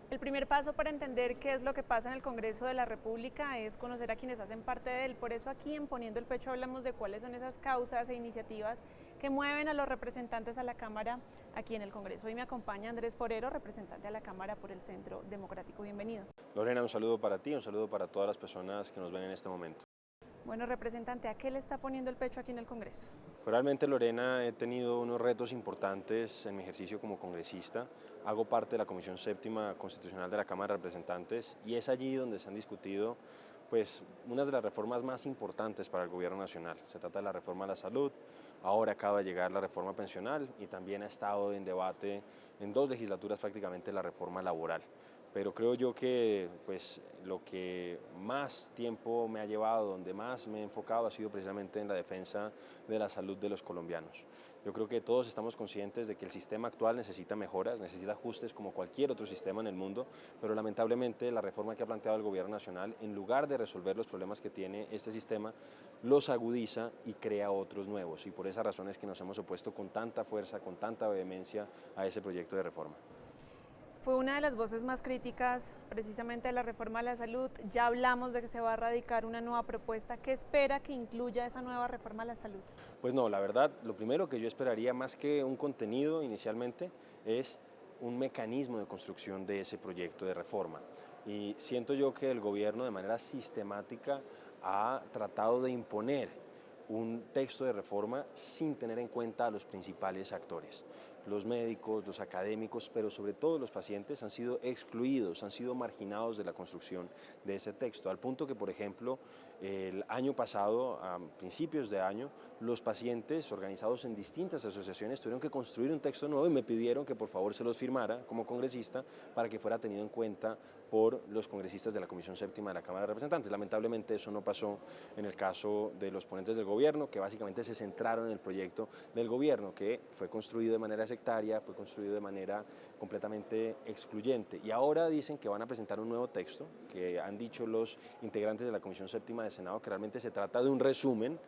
El primer paso para entender qué es lo que pasa en el Congreso de la República es conocer a quienes hacen parte de él. Por eso aquí en Poniendo el Pecho hablamos de cuáles son esas causas e iniciativas que mueven a los representantes a la Cámara aquí en el Congreso. Hoy me acompaña Andrés Forero, representante a la Cámara por el Centro Democrático. Bienvenido. Lorena, un saludo para ti, un saludo para todas las personas que nos ven en este momento. Bueno, representante, ¿a qué le está poniendo el pecho aquí en el Congreso? Realmente, Lorena, he tenido unos retos importantes en mi ejercicio como congresista. Hago parte de la Comisión Séptima Constitucional de la Cámara de Representantes y es allí donde se han discutido unas de las reformas más importantes para el gobierno nacional. Se trata de la reforma a la salud, ahora acaba de llegar la reforma pensional y también ha estado en debate en 2 legislaturas prácticamente la reforma laboral. Pero creo yo que lo que más tiempo me ha llevado, donde más me he enfocado, ha sido precisamente en la defensa de la salud de los colombianos. Yo creo que todos estamos conscientes de que el sistema actual necesita mejoras, necesita ajustes como cualquier otro sistema en el mundo, pero lamentablemente la reforma que ha planteado el gobierno nacional, en lugar de resolver los problemas que tiene este sistema, los agudiza y crea otros nuevos. Y por esa razón es que nos hemos opuesto con tanta fuerza, con tanta vehemencia a ese proyecto de reforma. Fue una de las voces más críticas precisamente de la reforma a la salud. Ya hablamos de que se va a radicar una nueva propuesta. ¿Qué espera que incluya esa nueva reforma a la salud? Pues no, la verdad, lo primero que yo esperaría más que un contenido inicialmente es un mecanismo de construcción de ese proyecto de reforma. Y siento yo que el gobierno de manera sistemática ha tratado de imponer un texto de reforma sin tener en cuenta a los principales actores. Los médicos, los académicos, pero sobre todo los pacientes han sido excluidos, han sido marginados de la construcción de ese texto, al punto que, por ejemplo, el año pasado, a principios de año, los pacientes organizados en distintas asociaciones tuvieron que construir un texto nuevo y me pidieron que por favor se los firmara como congresista para que fuera tenido en cuenta por los congresistas de la Comisión Séptima de la Cámara de Representantes. Lamentablemente eso no pasó en el caso de los ponentes del gobierno, que básicamente se centraron en el proyecto del gobierno, que fue construido de manera sectaria, fue construido de manera completamente excluyente. Y ahora dicen que van a presentar un nuevo texto, que han dicho los integrantes de la Comisión Séptima del Senado, que realmente se trata de un resumen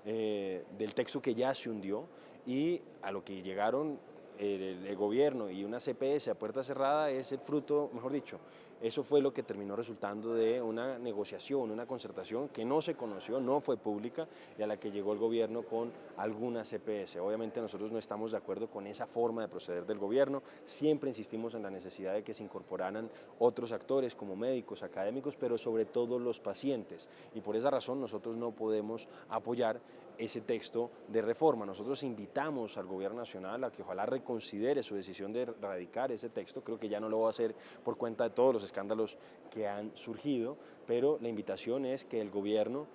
del texto que ya se hundió y a lo que llegaron el gobierno y una CPS a puerta cerrada es el fruto, mejor dicho, eso fue lo que terminó resultando de una negociación, una concertación que no se conoció, no fue pública y a la que llegó el gobierno con alguna CPS. Obviamente nosotros no estamos de acuerdo con esa forma de proceder del gobierno, siempre insistimos en la necesidad de que se incorporaran otros actores como médicos, académicos, pero sobre todo los pacientes y por esa razón nosotros no podemos apoyar ese texto de reforma. Nosotros invitamos al gobierno nacional a que ojalá reconsidere su decisión de radicar ese texto, creo que ya no lo va a hacer por cuenta de todos los escándalos que han surgido, pero la invitación es que el gobierno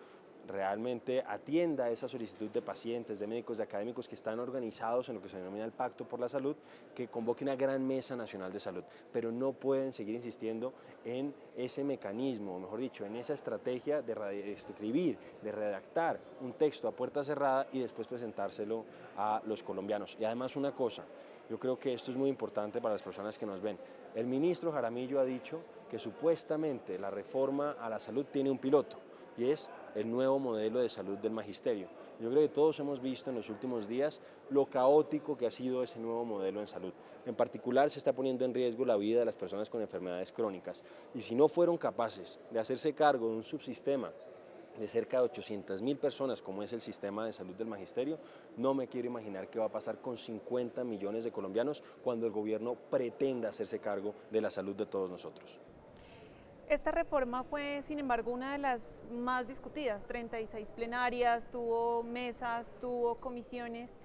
realmente atienda esa solicitud de pacientes, de médicos, de académicos que están organizados en lo que se denomina el Pacto por la Salud, que convoque una gran mesa nacional de salud, pero no pueden seguir insistiendo en ese mecanismo, o mejor dicho, en esa estrategia de escribir, de redactar un texto a puerta cerrada y después presentárselo a los colombianos. Y además una cosa, yo creo que esto es muy importante para las personas que nos ven. El ministro Jaramillo ha dicho que supuestamente la reforma a la salud tiene un piloto y es el nuevo modelo de salud del magisterio. Yo creo que todos hemos visto en los últimos días lo caótico que ha sido ese nuevo modelo en salud. En particular se está poniendo en riesgo la vida de las personas con enfermedades crónicas y si no fueron capaces de hacerse cargo de un subsistema de cerca de 800.000 personas como es el sistema de salud del magisterio, no me quiero imaginar qué va a pasar con 50 millones de colombianos cuando el gobierno pretenda hacerse cargo de la salud de todos nosotros. Esta reforma fue, sin embargo, una de las más discutidas, 36 plenarias, tuvo mesas, tuvo comisiones.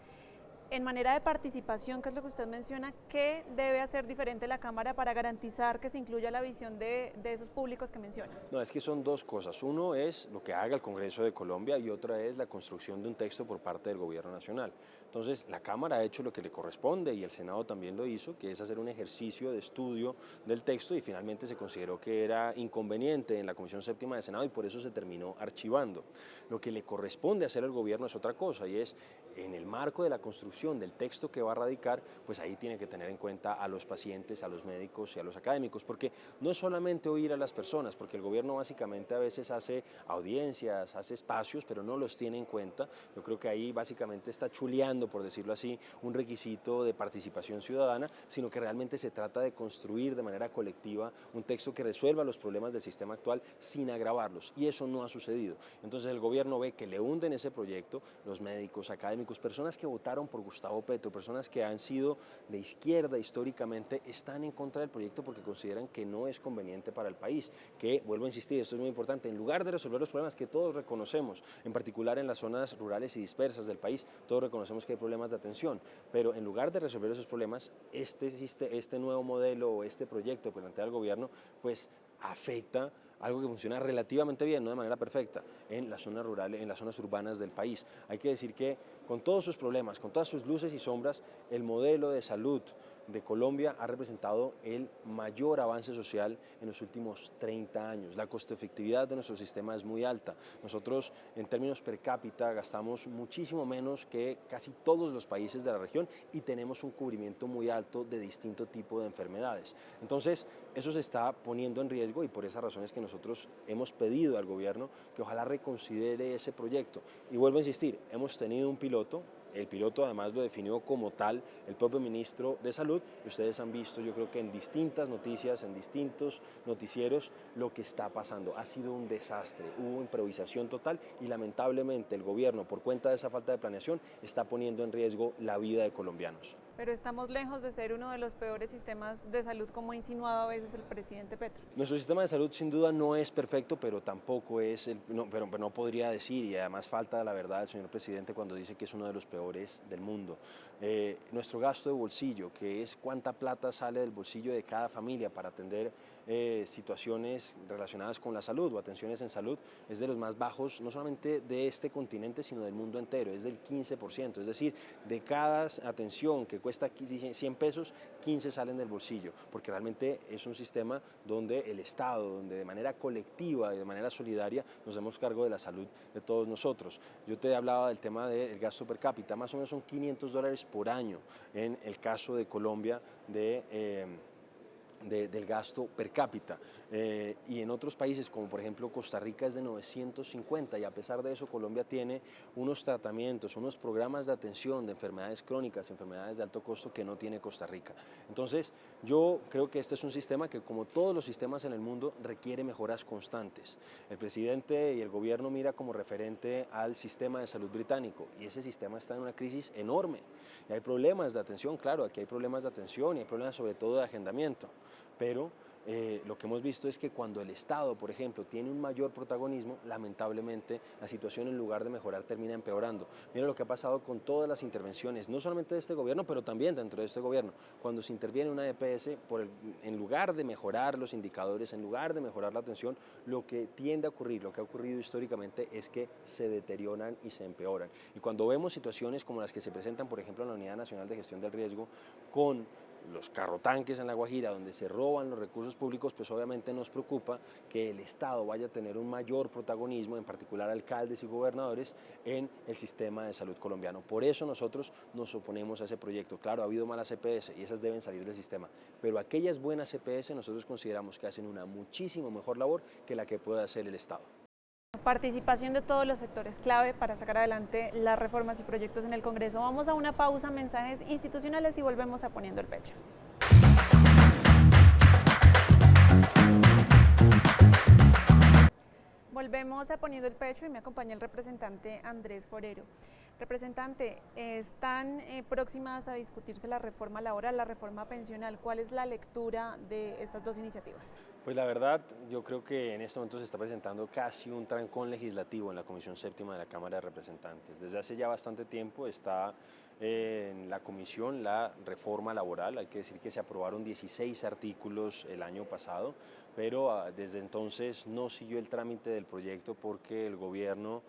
En manera de participación, que es lo que usted menciona, ¿qué debe hacer diferente la Cámara para garantizar que se incluya la visión de esos públicos que menciona? No, es que son dos cosas. Uno es lo que haga el Congreso de Colombia y otra es la construcción de un texto por parte del Gobierno Nacional. Entonces, la Cámara ha hecho lo que le corresponde y el Senado también lo hizo, que es hacer un ejercicio de estudio del texto y finalmente se consideró que era inconveniente en la Comisión Séptima de Senado y por eso se terminó archivando. Lo que le corresponde hacer al Gobierno es otra cosa y es, en el marco de la construcción del texto que va a radicar, pues ahí tiene que tener en cuenta a los pacientes, a los médicos y a los académicos, porque no es solamente oír a las personas, porque el gobierno básicamente a veces hace audiencias, hace espacios, pero no los tiene en cuenta. Yo creo que ahí básicamente está chuleando, por decirlo así, un requisito de participación ciudadana, sino que realmente se trata de construir de manera colectiva un texto que resuelva los problemas del sistema actual sin agravarlos, y eso no ha sucedido. Entonces el gobierno ve que le hunden ese proyecto, los médicos, académicos, personas que votaron por Gustavo Petro, personas que han sido de izquierda históricamente, están en contra del proyecto porque consideran que no es conveniente para el país, que, vuelvo a insistir, esto es muy importante, en lugar de resolver los problemas que todos reconocemos, en particular en las zonas rurales y dispersas del país, todos reconocemos que hay problemas de atención, pero en lugar de resolver esos problemas, este nuevo modelo o este proyecto que plantea el gobierno, pues afecta algo que funciona relativamente bien, no de manera perfecta, en las zonas rurales, en las zonas urbanas del país. Hay que decir que con todos sus problemas, con todas sus luces y sombras, el modelo de salud de Colombia ha representado el mayor avance social en los últimos 30 años. La costo-efectividad de nuestro sistema es muy alta. Nosotros, en términos per cápita, gastamos muchísimo menos que casi todos los países de la región y tenemos un cubrimiento muy alto de distinto tipo de enfermedades. Entonces, eso se está poniendo en riesgo y por esas razones que nosotros hemos pedido al gobierno que ojalá reconsidere ese proyecto. Y vuelvo a insistir, hemos tenido un piloto. El piloto además lo definió como tal el propio ministro de Salud y ustedes han visto, yo creo que en distintas noticias, en distintos noticieros, lo que está pasando. Ha sido un desastre, hubo improvisación total y lamentablemente el gobierno, por cuenta de esa falta de planeación, está poniendo en riesgo la vida de colombianos. Pero estamos lejos de ser uno de los peores sistemas de salud, como ha insinuado a veces el presidente Petro. Nuestro sistema de salud sin duda no es perfecto, pero tampoco es, pero no podría decir, y además falta la verdad el señor presidente cuando dice que es uno de los peores del mundo. Nuestro gasto de bolsillo, que es cuánta plata sale del bolsillo de cada familia para atender situaciones relacionadas con la salud o atenciones en salud, es de los más bajos, no solamente de este continente, sino del mundo entero, es del 15%, es decir, de cada atención que cuesta 100 pesos, 15 salen del bolsillo, porque realmente es un sistema donde el Estado, donde de manera colectiva y de manera solidaria nos hacemos cargo de la salud de todos nosotros. Yo te hablaba del tema del gasto per cápita, más o menos son $500 por año en el caso de Colombia del gasto per cápita y en otros países como por ejemplo Costa Rica es de 950 y a pesar de eso Colombia tiene unos tratamientos, unos programas de atención de enfermedades crónicas, enfermedades de alto costo que no tiene Costa Rica. Entonces yo creo que este es un sistema que como todos los sistemas en el mundo requiere mejoras constantes. El presidente y el gobierno mira como referente al sistema de salud británico y ese sistema está en una crisis enorme y hay problemas de atención, claro, aquí hay problemas de atención y hay problemas sobre todo de agendamiento. Pero lo que hemos visto es que cuando el Estado, por ejemplo, tiene un mayor protagonismo, lamentablemente la situación en lugar de mejorar termina empeorando. Mira lo que ha pasado con todas las intervenciones, no solamente de este gobierno, pero también dentro de este gobierno. Cuando se interviene una EPS, en lugar de mejorar los indicadores, en lugar de mejorar la atención, lo que tiende a ocurrir, lo que ha ocurrido históricamente es que se deterioran y se empeoran. Y cuando vemos situaciones como las que se presentan, por ejemplo, en la Unidad Nacional de Gestión del Riesgo, con los carrotanques en La Guajira, donde se roban los recursos públicos, pues obviamente nos preocupa que el Estado vaya a tener un mayor protagonismo, en particular alcaldes y gobernadores, en el sistema de salud colombiano. Por eso nosotros nos oponemos a ese proyecto. Claro, ha habido malas EPS y esas deben salir del sistema, pero aquellas buenas EPS nosotros consideramos que hacen una muchísimo mejor labor que la que puede hacer el Estado. Participación de todos los sectores clave para sacar adelante las reformas y proyectos en el Congreso. Vamos a una pausa, mensajes institucionales y volvemos a Poniendo el Pecho. Volvemos a Poniendo el Pecho y me acompaña el representante Andrés Forero. Representante, están próximas a discutirse la reforma laboral, la reforma pensional. ¿Cuál es la lectura de estas dos iniciativas? Pues la verdad, yo creo que en este momento se está presentando casi un trancón legislativo en la Comisión Séptima de la Cámara de Representantes. Desde hace ya bastante tiempo está en la comisión la reforma laboral. Hay que decir que se aprobaron 16 artículos el año pasado, pero desde entonces no siguió el trámite del proyecto porque el gobierno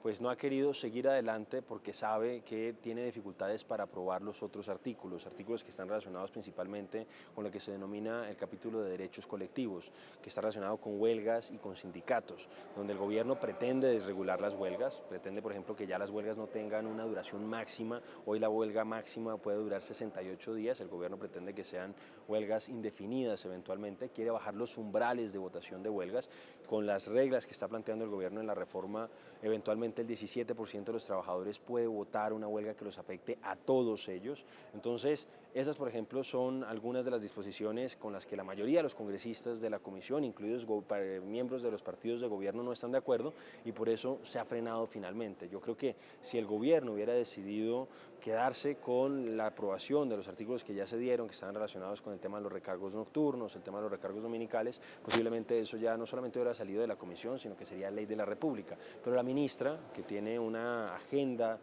pues no ha querido seguir adelante porque sabe que tiene dificultades para aprobar los otros artículos que están relacionados principalmente con lo que se denomina el capítulo de derechos colectivos, que está relacionado con huelgas y con sindicatos, donde el gobierno pretende desregular las huelgas, pretende por ejemplo que ya las huelgas no tengan una duración máxima. Hoy la huelga máxima puede durar 68 días, el gobierno pretende que sean huelgas indefinidas eventualmente, quiere bajar los umbrales de votación de huelgas con las reglas que está planteando el gobierno en la reforma. Eventualmente el 17% de los trabajadores puede votar una huelga que los afecte a todos ellos. Entonces, esas, por ejemplo, son algunas de las disposiciones con las que la mayoría de los congresistas de la comisión, incluidos miembros de los partidos de gobierno, no están de acuerdo y por eso se ha frenado finalmente. Yo creo que si el gobierno hubiera decidido quedarse con la aprobación de los artículos que ya se dieron, que están relacionados con el tema de los recargos nocturnos, el tema de los recargos dominicales, posiblemente eso ya no solamente hubiera salido de la comisión, sino que sería ley de la República. Pero la ministra, que tiene una agenda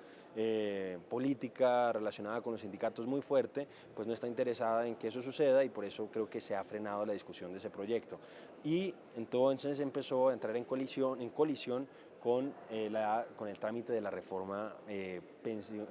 política relacionada con los sindicatos muy fuerte, pues no está interesada en que eso suceda y por eso creo que se ha frenado la discusión de ese proyecto. Y entonces empezó a entrar en colisión con el trámite de la reforma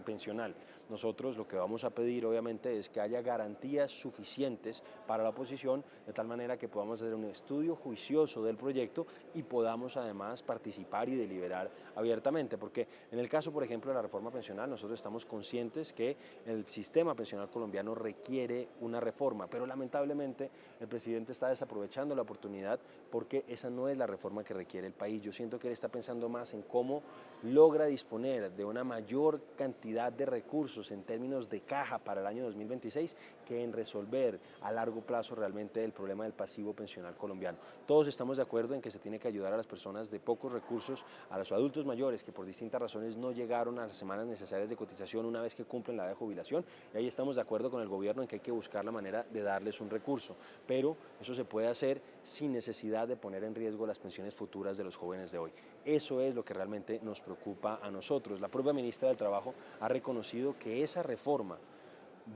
pensional. Nosotros lo que vamos a pedir obviamente es que haya garantías suficientes para la oposición, de tal manera que podamos hacer un estudio juicioso del proyecto y podamos además participar y deliberar abiertamente, porque en el caso, por ejemplo, de la reforma pensional, nosotros estamos conscientes que el sistema pensional colombiano requiere una reforma, pero lamentablemente el presidente está desaprovechando la oportunidad porque esa no es la reforma que requiere el país. Yo siento que él está pensando más en cómo logra disponer de una mayor cantidad de recursos en términos de caja para el año 2026 que en resolver a largo plazo realmente el problema del pasivo pensional colombiano. Todos estamos de acuerdo en que se tiene que ayudar a las personas de pocos recursos, a los adultos mayores que por distintas razones no llegaron a las semanas necesarias de cotización una vez que cumplen la edad de jubilación, y ahí estamos de acuerdo con el gobierno en que hay que buscar la manera de darles un recurso, pero eso se puede hacer sin necesidad de poner en riesgo las pensiones futuras de los jóvenes de hoy. Eso es lo que realmente nos preocupa a nosotros. La propia ministra del Trabajo ha reconocido que esa reforma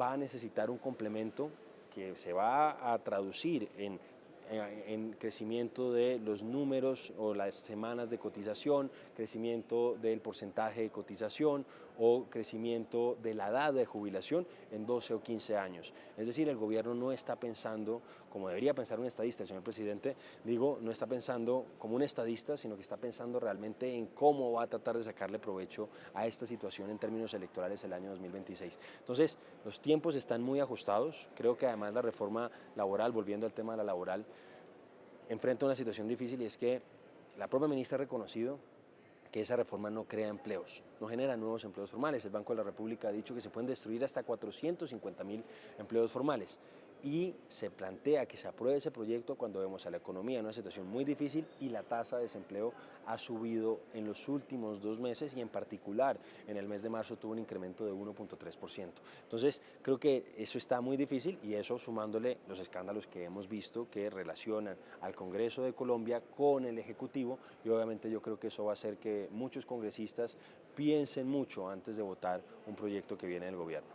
va a necesitar un complemento que se va a traducir en crecimiento de los números o las semanas de cotización, crecimiento del porcentaje de cotización o crecimiento de la edad de jubilación en 12 o 15 años. Es decir, el gobierno no está pensando, como debería pensar un estadista, el señor presidente, no está pensando como un estadista, sino que está pensando realmente en cómo va a tratar de sacarle provecho a esta situación en términos electorales el año 2026. Entonces, los tiempos están muy ajustados. Creo que además la reforma laboral, volviendo al tema de la laboral, enfrenta una situación difícil y es que la propia ministra ha reconocido que esa reforma no crea empleos, no genera nuevos empleos formales. El Banco de la República ha dicho que se pueden destruir hasta 450.000 empleos formales y se plantea que se apruebe ese proyecto cuando vemos a la economía en una situación muy difícil y la tasa de desempleo ha subido en los últimos 2 meses y en particular en el mes de marzo tuvo un incremento de 1.3%. Entonces creo que eso está muy difícil y eso sumándole los escándalos que hemos visto que relacionan al Congreso de Colombia con el Ejecutivo, y obviamente yo creo que eso va a hacer que muchos congresistas piensen mucho antes de votar un proyecto que viene del gobierno.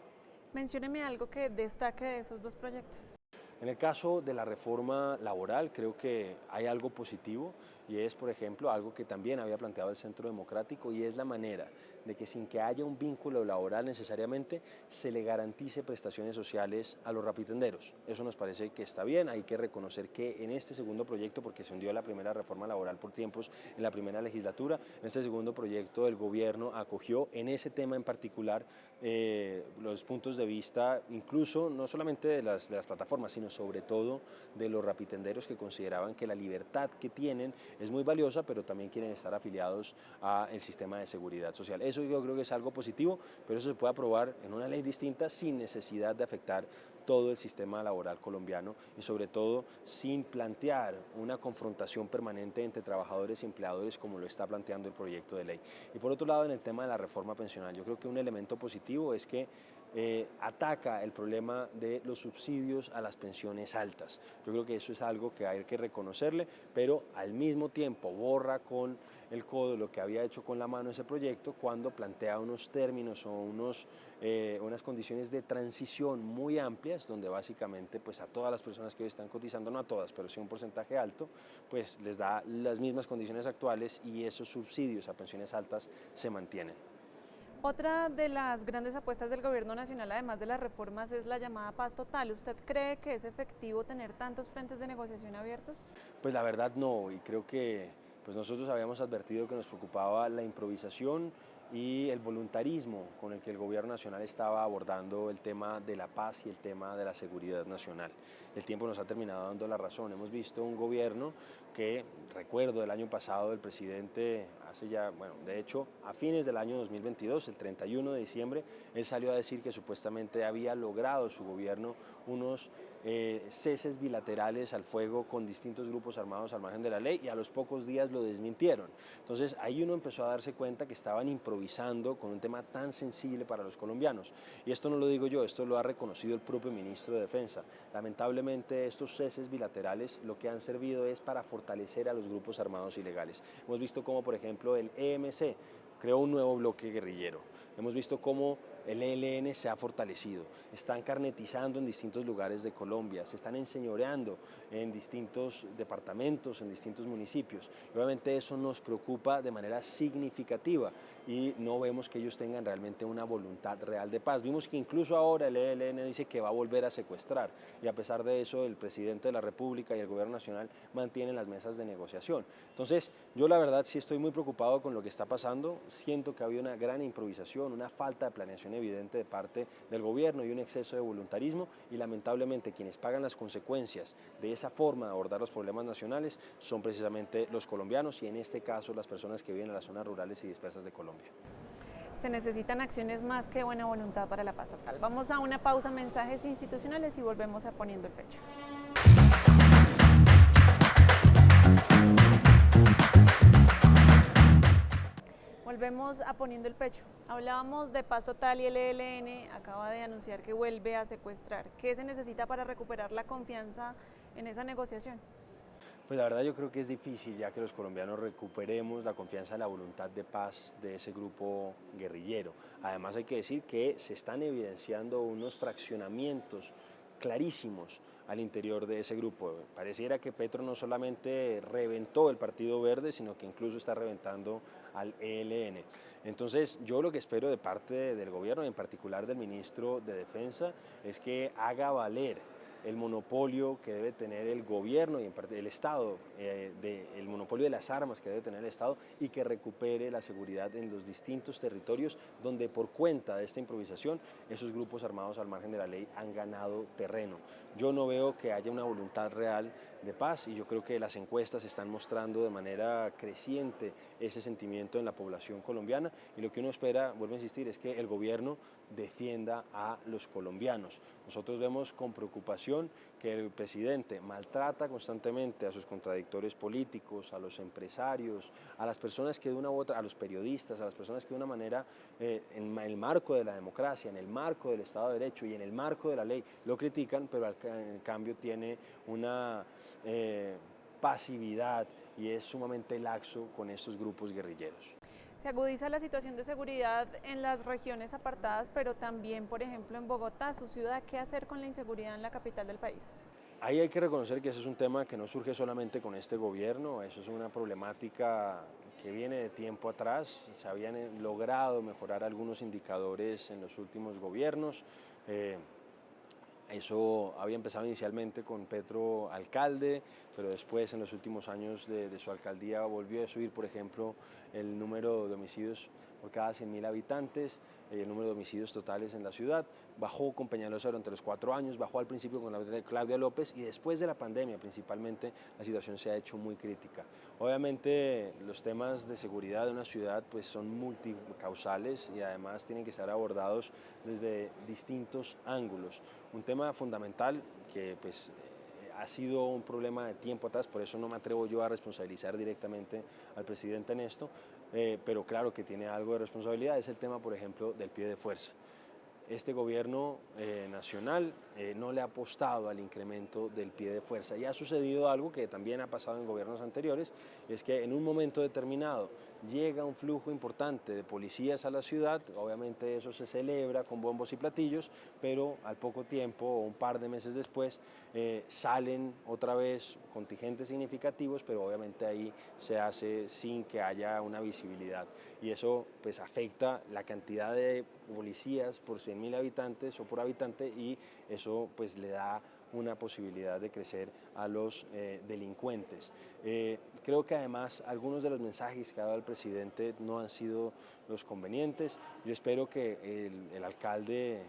Mencióneme algo que destaque de esos dos proyectos. En el caso de la reforma laboral creo que hay algo positivo y es, por ejemplo, algo que también había planteado el Centro Democrático, y es la manera de que sin que haya un vínculo laboral necesariamente se le garantice prestaciones sociales a los rapitenderos. Eso nos parece que está bien. Hay que reconocer que en este segundo proyecto, porque se hundió la primera reforma laboral por tiempos en la primera legislatura, en este segundo proyecto el gobierno acogió en ese tema en particular los puntos de vista, incluso no solamente de las plataformas, sino sobre todo de los rapitenderos, que consideraban que la libertad que tienen es muy valiosa, pero también quieren estar afiliados al sistema de seguridad social. Eso yo creo que es algo positivo, pero eso se puede aprobar en una ley distinta sin necesidad de afectar todo el sistema laboral colombiano y sobre todo sin plantear una confrontación permanente entre trabajadores y empleadores como lo está planteando el proyecto de ley. Y por otro lado, en el tema de la reforma pensional, yo creo que un elemento positivo es que ataca el problema de los subsidios a las pensiones altas. Yo creo que eso es algo que hay que reconocerle, pero al mismo tiempo borra con el codo lo que había hecho con la mano ese proyecto cuando plantea unos términos o unas condiciones de transición muy amplias, donde básicamente pues a todas las personas que hoy están cotizando, no a todas, pero sí un porcentaje alto, pues les da las mismas condiciones actuales y esos subsidios a pensiones altas se mantienen. Otra de las grandes apuestas del gobierno nacional, además de las reformas, es la llamada paz total. ¿Usted cree que es efectivo tener tantos frentes de negociación abiertos? Pues la verdad no, y creo que pues nosotros habíamos advertido que nos preocupaba la improvisación y el voluntarismo con el que el gobierno nacional estaba abordando el tema de la paz y el tema de la seguridad nacional. El tiempo nos ha terminado dando la razón. Hemos visto un gobierno que, recuerdo el año pasado, el presidente hace ya, bueno, de hecho, a fines del año 2022, el 31 de diciembre, él salió a decir que supuestamente había logrado su gobierno unos ceses bilaterales al fuego con distintos grupos armados al margen de la ley y a los pocos días lo desmintieron. Entonces ahí uno empezó a darse cuenta que estaban improvisando con un tema tan sensible para los colombianos. Y esto no lo digo yo, esto lo ha reconocido el propio ministro de Defensa. Lamentablemente estos ceses bilaterales lo que han servido es para fortalecer a los grupos armados ilegales. Hemos visto cómo, por ejemplo, el EMC creó un nuevo bloque guerrillero. Hemos visto cómo el ELN se ha fortalecido, están carnetizando en distintos lugares de Colombia, se están enseñoreando en distintos departamentos, en distintos municipios. Y obviamente eso nos preocupa de manera significativa y no vemos que ellos tengan realmente una voluntad real de paz. Vimos que incluso ahora el ELN dice que va a volver a secuestrar y a pesar de eso el presidente de la República y el gobierno nacional mantienen las mesas de negociación. Entonces yo la verdad sí estoy muy preocupado con lo que está pasando, siento que ha habido una gran improvisación, una falta de planeación evidente de parte del gobierno y un exceso de voluntarismo y lamentablemente quienes pagan las consecuencias de esa forma de abordar los problemas nacionales son precisamente los colombianos y en este caso las personas que viven en las zonas rurales y dispersas de Colombia. Se necesitan acciones más que buena voluntad para la paz total. Vamos a una pausa, mensajes institucionales y volvemos a Poniendo el Pecho. Volvemos a Poniendo el Pecho. Hablábamos de paz total y el ELN acaba de anunciar que vuelve a secuestrar. ¿Qué se necesita para recuperar la confianza en esa negociación? Pues la verdad yo creo que es difícil ya que los colombianos recuperemos la confianza en la voluntad de paz de ese grupo guerrillero. Además hay que decir que se están evidenciando unos fraccionamientos clarísimos al interior de ese grupo. Pareciera que Petro no solamente reventó el Partido Verde, sino que incluso está reventando al ELN. Entonces yo lo que espero de parte del gobierno, en particular del ministro de Defensa, es que haga valer el monopolio que debe tener el gobierno y en parte el Estado, el monopolio de las armas que debe tener el Estado y que recupere la seguridad en los distintos territorios donde por cuenta de esta improvisación esos grupos armados al margen de la ley han ganado terreno. Yo no veo que haya una voluntad real de paz y yo creo que las encuestas están mostrando de manera creciente ese sentimiento en la población colombiana y lo que uno espera, vuelvo a insistir, es que el gobierno defienda a los colombianos. Nosotros vemos con preocupación que el presidente maltrata constantemente a sus contradictores políticos, a los empresarios, a las personas que de una u otra, a los periodistas, a las personas que de una manera, en el marco de la democracia, en el marco del Estado de Derecho y en el marco de la ley, lo critican, pero en cambio tiene una pasividad y es sumamente laxo con estos grupos guerrilleros. Se agudiza la situación de seguridad en las regiones apartadas, pero también, por ejemplo, en Bogotá, su ciudad. ¿Qué hacer con la inseguridad en la capital del país? Ahí hay que reconocer que ese es un tema que no surge solamente con este gobierno, eso es una problemática que viene de tiempo atrás, se habían logrado mejorar algunos indicadores en los últimos gobiernos. Eso había empezado inicialmente con Petro alcalde, pero después en los últimos años de su alcaldía volvió a subir, por ejemplo, el número de homicidios por cada 100.000 habitantes, el número de homicidios totales en la ciudad, bajó con Peñalosa durante los 4 años, bajó al principio con Claudia López y después de la pandemia principalmente la situación se ha hecho muy crítica. Obviamente los temas de seguridad de una ciudad pues son multicausales y además tienen que ser abordados desde distintos ángulos. Un tema fundamental que pues ha sido un problema de tiempo atrás, por eso no me atrevo yo a responsabilizar directamente al presidente en esto, pero claro que tiene algo de responsabilidad, es el tema, por ejemplo, del pie de fuerza. este gobierno nacional no le ha apostado al incremento del pie de fuerza. Y ha sucedido algo que también ha pasado en gobiernos anteriores, es que en un momento determinado llega un flujo importante de policías a la ciudad, obviamente eso se celebra con bombos y platillos, pero al poco tiempo o un par de meses después salen otra vez contingentes significativos, pero obviamente ahí se hace sin que haya una visibilidad y eso pues afecta la cantidad de policías por 100.000 habitantes o por habitante y eso pues le da una posibilidad de crecer a los delincuentes. Creo que además algunos de los mensajes que ha dado el presidente no han sido los convenientes. Yo espero que el alcalde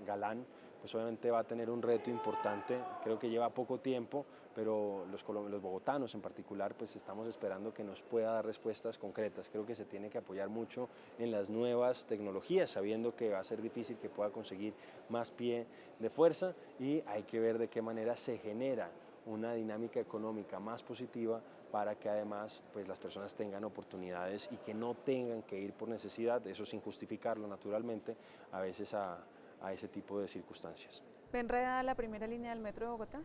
Galán pues obviamente va a tener un reto importante, creo que lleva poco tiempo, pero los bogotanos en particular pues estamos esperando que nos pueda dar respuestas concretas. Creo que se tiene que apoyar mucho en las nuevas tecnologías, sabiendo que va a ser difícil que pueda conseguir más pie de fuerza y hay que ver de qué manera se genera una dinámica económica más positiva para que además pues, las personas tengan oportunidades y que no tengan que ir por necesidad, eso sin justificarlo naturalmente, a veces a ese tipo de circunstancias. ¿Ve enredada la primera línea del metro de Bogotá?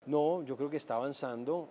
No, yo creo que está avanzando,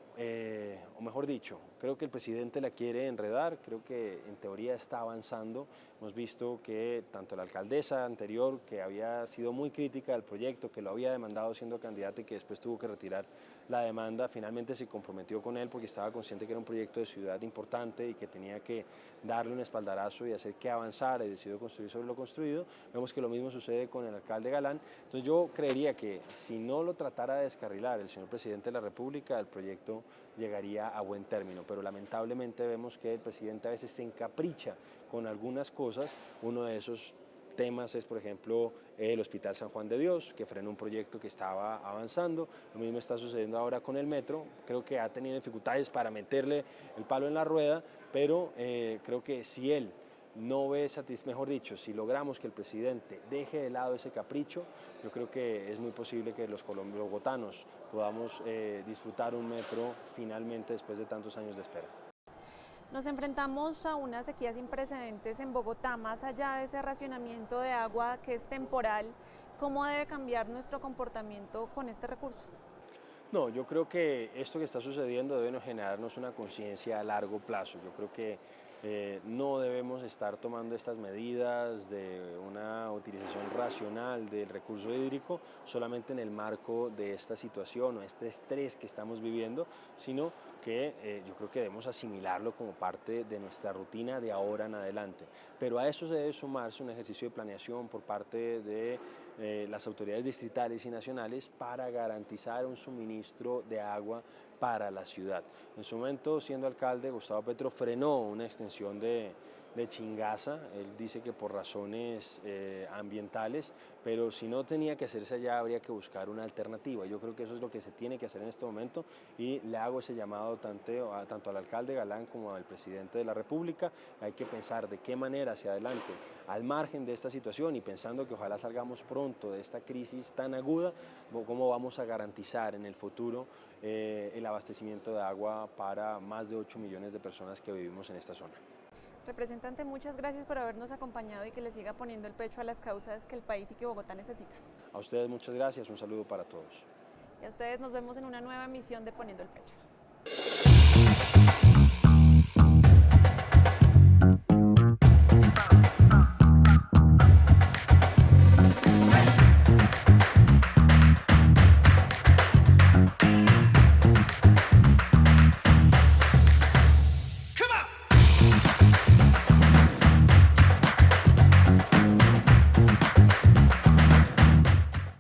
o mejor dicho, creo que el presidente la quiere enredar, creo que en teoría está avanzando. Hemos visto que tanto la alcaldesa anterior, que había sido muy crítica del proyecto, que lo había demandado siendo candidata y que después tuvo que retirar la demanda, finalmente se comprometió con él porque estaba consciente que era un proyecto de ciudad importante y que tenía que darle un espaldarazo y hacer que avanzara y decidió construir sobre lo construido. Vemos que lo mismo sucede con el alcalde Galán. Entonces yo creería que si no lo tratara de descarrilar el señor presidente de la República, el proyecto llegaría a buen término, pero lamentablemente vemos que el presidente a veces se encapricha con algunas cosas. Uno de esos temas es, por ejemplo, el Hospital San Juan de Dios, que frenó un proyecto que estaba avanzando. Lo mismo está sucediendo ahora con el metro. Creo que ha tenido dificultades para meterle el palo en la rueda, pero creo que si él no ve mejor dicho, si logramos que el presidente deje de lado ese capricho, yo creo que es muy posible que los bogotanos podamos disfrutar un metro finalmente después de tantos años de espera. Nos enfrentamos a una sequía sin precedentes en Bogotá, más allá de ese racionamiento de agua que es temporal. ¿Cómo debe cambiar nuestro comportamiento con este recurso? No, yo creo que esto que está sucediendo debe generarnos una conciencia a largo plazo. Yo creo que no debemos estar tomando estas medidas de una utilización racional del recurso hídrico solamente en el marco de esta situación o este estrés que estamos viviendo, sino que yo creo que debemos asimilarlo como parte de nuestra rutina de ahora en adelante. Pero a eso se debe sumarse un ejercicio de planeación por parte de las autoridades distritales y nacionales para garantizar un suministro de agua para la ciudad. En su momento, siendo alcalde, Gustavo Petro frenó una extensión de Chingaza. Él dice que por razones ambientales, pero si no tenía que hacerse allá, habría que buscar una alternativa. Yo creo que eso es lo que se tiene que hacer en este momento y le hago ese llamado tanto al alcalde Galán como al presidente de la República. Hay que pensar de qué manera hacia adelante, al margen de esta situación y pensando que ojalá salgamos pronto de esta crisis tan aguda, cómo vamos a garantizar en el futuro el abastecimiento de agua para más de 8 millones de personas que vivimos en esta zona. Representante, muchas gracias por habernos acompañado y que le siga poniendo el pecho a las causas que el país y que Bogotá necesita. A ustedes muchas gracias, un saludo para todos. Y a ustedes nos vemos en una nueva emisión de Poniendo el Pecho.